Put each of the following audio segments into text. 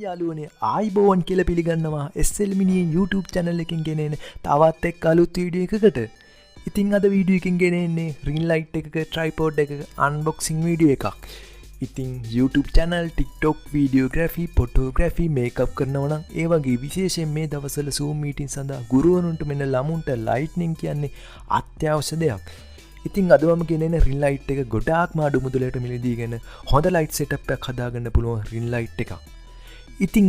යාළුවනේ ආයිබෝවන් කියලා පිළිගන්නවා SL Mini YouTube channel එකකින් ගෙනෙන තවත් එක් අලුත් වීඩියෝ එකකට. ඉතින් අද වීඩියෝ එකකින් ගෙනෙන්නේ ring light එකක tripod එකක unboxing වීඩියෝ එකක්. ඉතින් YouTube channel, TikTok, videography, photography, makeup කරනවා නම් ඒ වගේ විශේෂයෙන් මේ දවස්වල Zoom meeting සඳහා ගුරුවරුන්ට මෙන්න ළමුන්ට lightning කියන්නේ අත්‍යවශ්‍ය දෙයක්. ඉතින් අද මම ගෙනෙන ring light එක ගොඩාක්ම අඩු මුදලට මිලදීගෙන හොඳ light setup එකක් හදාගන්න පුළුවන් ring light එකක්. ඉතින්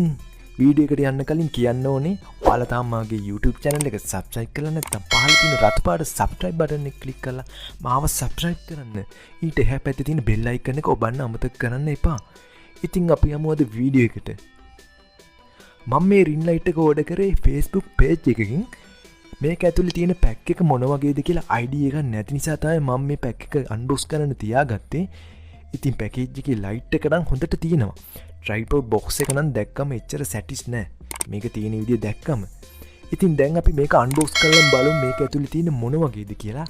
වීඩියෝ එකට යන්න කලින් කියන්න ඕනේ ඔයාලා තාම මාගේ YouTube channel එක subscribe කරලා නැත්නම් පහළ තියෙන රතු පාට subscribe button එක click කරලා මාව subscribe කරන්න. ඊට එහා පැත්තේ තියෙන bell icon එක ඔබන්න අමතක කරන්න එපා. ඉතින් අපි යමු අද වීඩියෝ එකට. මම මේ ring light එක order කරේ Facebook page එකකින්. මේක ඇතුලේ තියෙන pack එක මොන වගේද කියලා idea එකක් නැති නිසා තමයි මම මේ pack එක unbox කරන්න තියාගත්තේ. ඉතින් package එකේ light එක නම් හොඳට තියෙනවා. tripod box එක නම් දැක්කම එච්චර satis නෑ. මේක තියෙන විදිය දැක්කම. ඉතින් දැන් අපි මේක unbox කරලා බලමු මේක ඇතුලේ තියෙන මොන වගේද කියලා.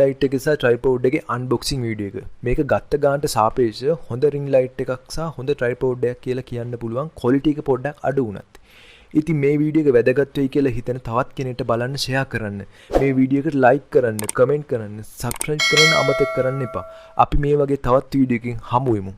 ලයිට් එක සහ ට්‍රයිපෝඩ් එකේ අන්බොක්සිං වීඩියෝ එක. මේක ගත්ත ගානට සාපේක්ෂව හොඳ රින් ලයිට් එකක් සහ හොඳ ට්‍රයිපෝඩ් එකක් කියලා කියන්න පුළුවන්. ක්වොලිටි එක පොඩ්ඩක් අඩු වුණත්. ඉතින් මේ වීඩියෝ එක වැදගත් වෙයි කියලා හිතන තවත් කෙනෙක්ට බලන්න ෂෙයා කරන්න. මේ වීඩියෝ එකට ලයික් කරන්න, කමෙන්ට් කරන්න, සබ්ස්ක්‍රයිබ් කරන්න අමතක කරන්න එපා. අපි මේ වගේ තවත් වීඩියෝ එකකින් හමු වෙමු.